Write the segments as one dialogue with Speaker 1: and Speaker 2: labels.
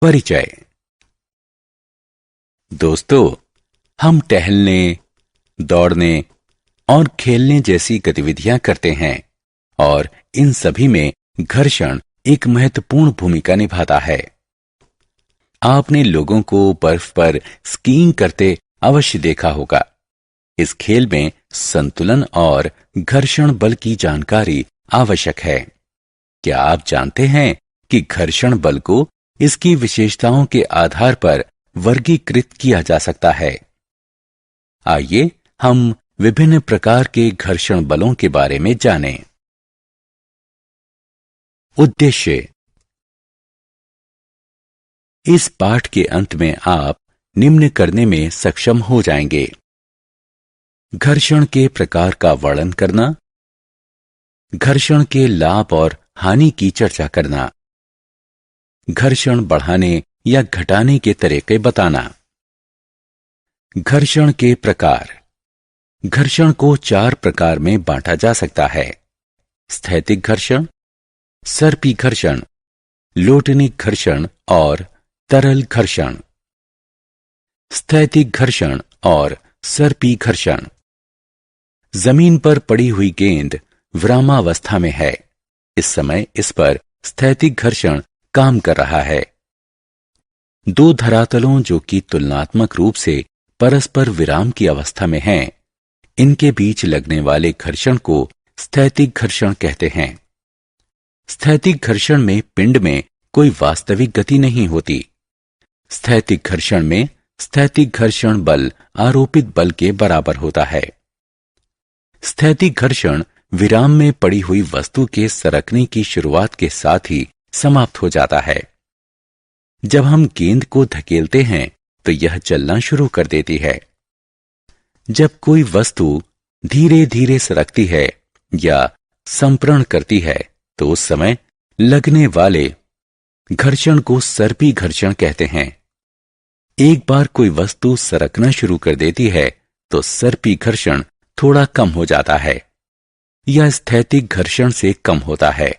Speaker 1: परिचय। दोस्तों, हम टहलने, दौड़ने और खेलने जैसी गतिविधियां करते हैं और इन सभी में घर्षण एक महत्वपूर्ण भूमिका निभाता है। आपने लोगों को बर्फ पर स्कीइंग करते अवश्य देखा होगा। इस खेल में संतुलन और घर्षण बल की जानकारी आवश्यक है। क्या आप जानते हैं कि घर्षण बल को इसकी विशेषताओं के आधार पर वर्गीकृत किया जा सकता है? आइए हम विभिन्न प्रकार के घर्षण बलों के बारे में जानें। उद्देश्य। इस पाठ के अंत में आप निम्न करने में सक्षम हो जाएंगे: घर्षण के प्रकार का वर्णन करना, घर्षण के लाभ और हानि की चर्चा करना, घर्षण बढ़ाने या घटाने के तरीके बताना। घर्षण के प्रकार। घर्षण को 4 प्रकार में बांटा जा सकता है: स्थैतिक घर्षण, सर्पी घर्षण, लोटनिक घर्षण और तरल घर्षण। स्थैतिक घर्षण और सर्पी घर्षण। जमीन पर पड़ी हुई गेंद विरामावस्था में है। इस समय इस पर स्थैतिक घर्षण काम कर रहा है। 2 धरातलों जो कि तुलनात्मक रूप से परस्पर विराम की अवस्था में हैं, इनके बीच लगने वाले घर्षण को स्थैतिक घर्षण कहते हैं। स्थैतिक घर्षण में पिंड में कोई वास्तविक गति नहीं होती। स्थैतिक घर्षण में स्थैतिक घर्षण बल आरोपित बल के बराबर होता है। स्थैतिक घर्षण विराम में पड़ी हुई वस्तु के सरकने की शुरुआत के साथ ही समाप्त हो जाता है। जब हम गेंद को धकेलते हैं तो यह चलना शुरू कर देती है। जब कोई वस्तु धीरे धीरे सरकती है या संप्रण करती है तो उस समय लगने वाले घर्षण को सर्पी घर्षण कहते हैं। एक बार कोई वस्तु सरकना शुरू कर देती है तो सर्पी घर्षण थोड़ा कम हो जाता है या स्थैतिक घर्षण से कम होता है।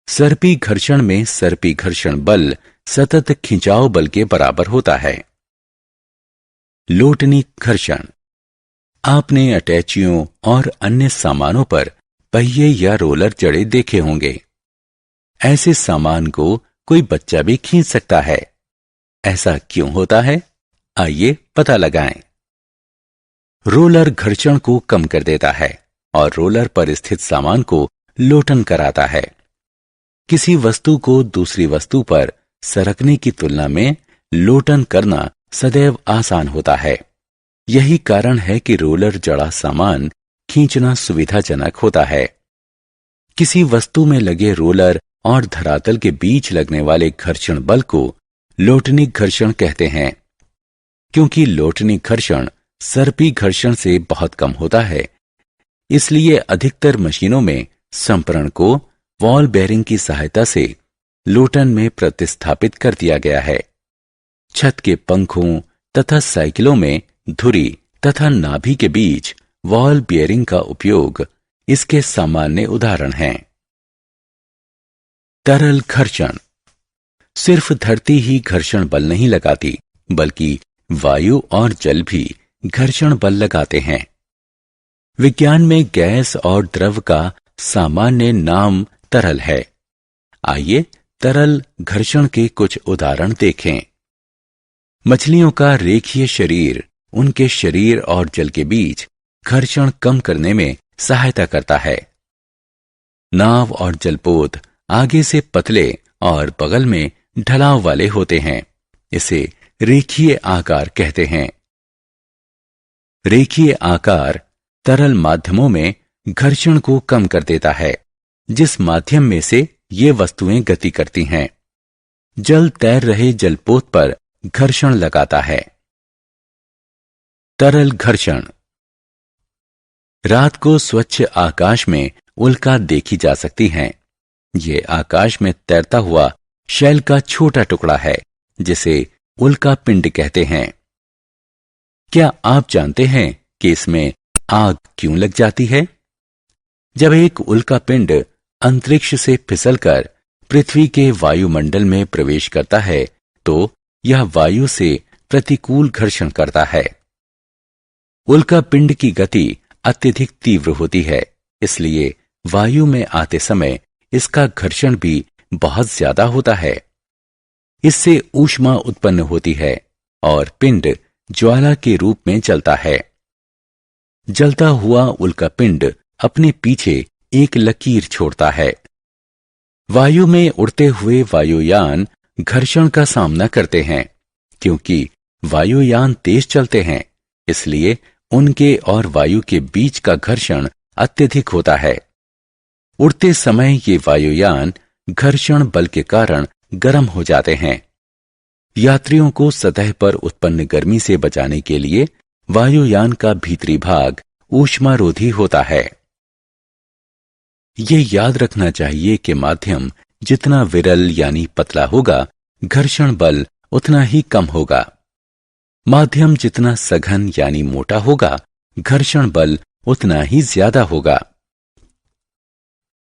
Speaker 1: सर्पी घर्षण में सर्पी घर्षण बल सतत खिंचाव बल के बराबर होता है। लोटनिक घर्षण। आपने अटैचियों और अन्य सामानों पर पहिए या रोलर जड़े देखे होंगे। ऐसे सामान को कोई बच्चा भी खींच सकता है। ऐसा क्यों होता है? आइए पता लगाएं। रोलर घर्षण को कम कर देता है और रोलर पर स्थित सामान को लोटन कराता है। किसी वस्तु को दूसरी वस्तु पर सरकने की तुलना में लोटन करना सदैव आसान होता है। यही कारण है कि रोलर जड़ा सामान खींचना सुविधाजनक होता है। किसी वस्तु में लगे रोलर और धरातल के बीच लगने वाले घर्षण बल को लोटनिक घर्षण कहते हैं। क्योंकि लोटनिक घर्षण सर्पी घर्षण से बहुत कम होता है, इसलिए अधिकतर मशीनों में संपरण को बॉल बेयरिंग की सहायता से लोटन में प्रतिस्थापित कर दिया गया है। छत के पंखों तथा साइकिलों में धुरी तथा नाभि के बीच वॉल बियरिंग का उपयोग इसके सामान्य उदाहरण हैं। तरल घर्षण। सिर्फ धरती ही घर्षण बल नहीं लगाती, बल्कि वायु और जल भी घर्षण बल लगाते हैं। विज्ञान में गैस और द्रव का सामान्य नाम तरल है। आइए तरल घर्षण के कुछ उदाहरण देखें। मछलियों का रेखीय शरीर उनके शरीर और जल के बीच घर्षण कम करने में सहायता करता है। नाव और जलपोत आगे से पतले और बगल में ढलाव वाले होते हैं। इसे रेखीय आकार कहते हैं। रेखीय आकार तरल माध्यमों में घर्षण को कम कर देता है, जिस माध्यम में से ये वस्तुएं गति करती हैं। जल तैर रहे जलपोत पर घर्षण लगाता है। तरल घर्षण। रात को स्वच्छ आकाश में उल्का देखी जा सकती हैं। ये आकाश में तैरता हुआ शैल का छोटा टुकड़ा है, जिसे उल्का पिंड कहते हैं। क्या आप जानते हैं कि इसमें आग क्यों लग जाती है? जब एक उल्का पिंड अंतरिक्ष से फिसलकर पृथ्वी के वायुमंडल में प्रवेश करता है तो यह वायु से प्रतिकूल घर्षण करता है। उल्का पिंड की गति अत्यधिक तीव्र होती है, इसलिए वायु में आते समय इसका घर्षण भी बहुत ज्यादा होता है। इससे ऊष्मा उत्पन्न होती है और पिंड ज्वाला के रूप में जलता है। जलता हुआ उल्का पिंड अपने पीछे एक लकीर छोड़ता है। वायु में उड़ते हुए वायुयान घर्षण का सामना करते हैं। क्योंकि वायुयान तेज चलते हैं, इसलिए उनके और वायु के बीच का घर्षण अत्यधिक होता है। उड़ते समय ये वायुयान घर्षण बल के कारण गर्म हो जाते हैं। यात्रियों को सतह पर उत्पन्न गर्मी से बचाने के लिए वायुयान का भीतरी भाग ऊष्मारोधी होता है। ये याद रखना चाहिए कि माध्यम जितना विरल यानी पतला होगा, घर्षण बल उतना ही कम होगा। माध्यम जितना सघन यानी मोटा होगा, घर्षण बल उतना ही ज्यादा होगा।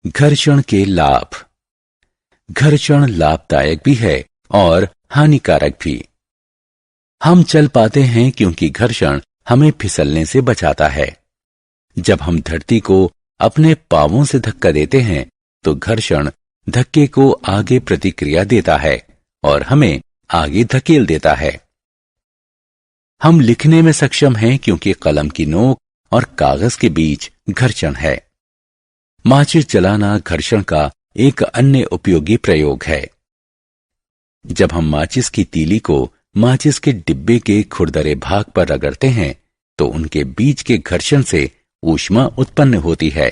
Speaker 1: घर्षण के लाभ। घर्षण लाभदायक भी है और हानिकारक भी। हम चल पाते हैं क्योंकि घर्षण हमें फिसलने से बचाता है। जब हम धरती को अपने पांवों से धक्का देते हैं तो घर्षण धक्के को आगे प्रतिक्रिया देता है और हमें आगे धकेल देता है। हम लिखने में सक्षम हैं क्योंकि कलम की नोक और कागज के बीच घर्षण है। माचिस जलाना घर्षण का एक अन्य उपयोगी प्रयोग है। जब हम माचिस की तीली को माचिस के डिब्बे के खुरदरे भाग पर रगड़ते हैं तो उनके बीच के घर्षण से ऊष्मा उत्पन्न होती है।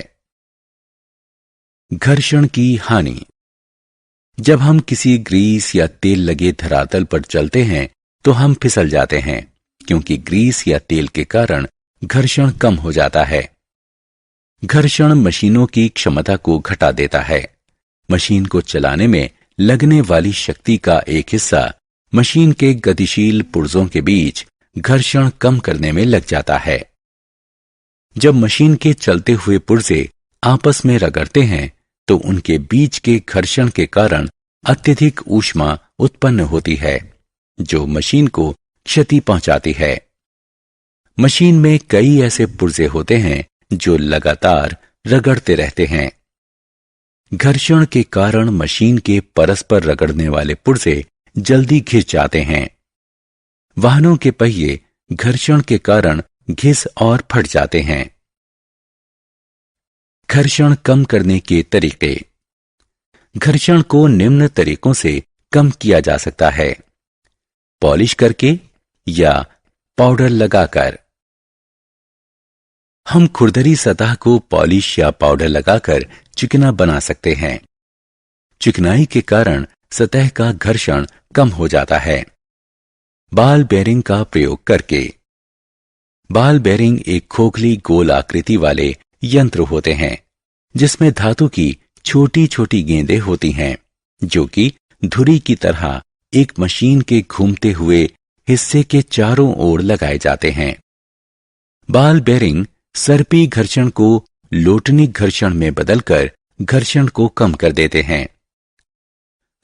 Speaker 1: घर्षण की हानि। जब हम किसी ग्रीस या तेल लगे धरातल पर चलते हैं तो हम फिसल जाते हैं, क्योंकि ग्रीस या तेल के कारण घर्षण कम हो जाता है। घर्षण मशीनों की क्षमता को घटा देता है। मशीन को चलाने में लगने वाली शक्ति का एक हिस्सा मशीन के गतिशील पुर्जों के बीच घर्षण कम करने में लग जाता है। जब मशीन के चलते हुए पुर्जे आपस में रगड़ते हैं तो उनके बीच के घर्षण के कारण अत्यधिक ऊष्मा उत्पन्न होती है, जो मशीन को क्षति पहुंचाती है। मशीन में कई ऐसे पुर्जे होते हैं जो लगातार रगड़ते रहते हैं। घर्षण के कारण मशीन के परस्पर रगड़ने वाले पुर्जे जल्दी घिस जाते हैं। वाहनों के पहिए घर्षण के कारण घिस और फट जाते हैं। घर्षण कम करने के तरीके। घर्षण को निम्न तरीकों से कम किया जा सकता है: पॉलिश करके या पाउडर लगाकर। हम खुरदरी सतह को पॉलिश या पाउडर लगाकर चिकना बना सकते हैं। चिकनाई के कारण सतह का घर्षण कम हो जाता है। बाल बेरिंग का प्रयोग करके। बाल बेरिंग एक खोखली गोल आकृति वाले यंत्र होते हैं जिसमें धातु की छोटी छोटी गेंदें होती हैं, जो कि धुरी की तरह एक मशीन के घूमते हुए हिस्से के चारों ओर लगाए जाते हैं। बाल बेरिंग सर्पी घर्षण को लोटनिक घर्षण में बदलकर घर्षण को कम कर देते हैं।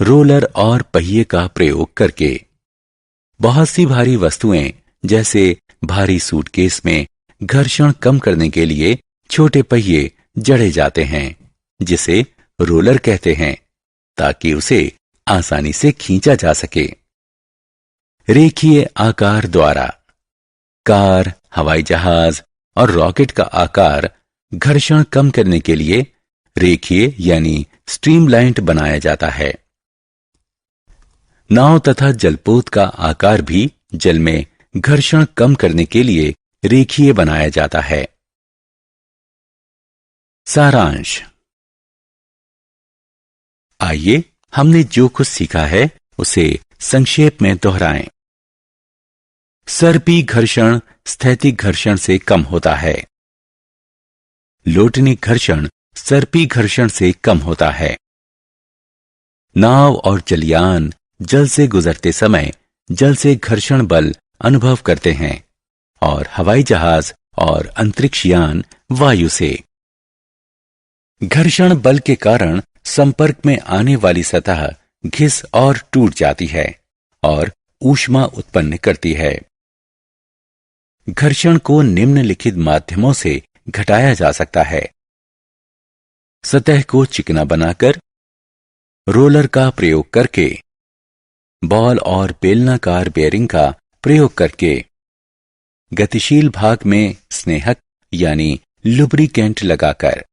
Speaker 1: रोलर और पहिए का प्रयोग करके। बहुत सी भारी वस्तुएं जैसे भारी सूटकेस में घर्षण कम करने के लिए छोटे पहिए जड़े जाते हैं, जिसे रोलर कहते हैं, ताकि उसे आसानी से खींचा जा सके। रेखीय आकार द्वारा। कार, हवाई जहाज और रॉकेट का आकार घर्षण कम करने के लिए रेखीय यानी स्ट्रीमलाइन्ड बनाया जाता है। नाव तथा जलपोत का आकार भी जल में घर्षण कम करने के लिए रेखीय बनाया जाता है। सारांश। आइए हमने जो कुछ सीखा है उसे संक्षेप में दोहराएं। सर्पी घर्षण स्थैतिक घर्षण से कम होता है। लोटनिक घर्षण सर्पी घर्षण से कम होता है। नाव और जलयान जल से गुजरते समय जल से घर्षण बल अनुभव करते हैं और हवाई जहाज और अंतरिक्षयान वायु से। घर्षण बल के कारण संपर्क में आने वाली सतह घिस और टूट जाती है और ऊष्मा उत्पन्न करती है। घर्षण को निम्नलिखित माध्यमों से घटाया जा सकता है। सतह को चिकना बनाकर, रोलर का प्रयोग करके, बॉल और बेलनाकार बेयरिंग का प्रयोग करके, गतिशील भाग में स्नेहक यानी लुब्रिकेंट लगाकर।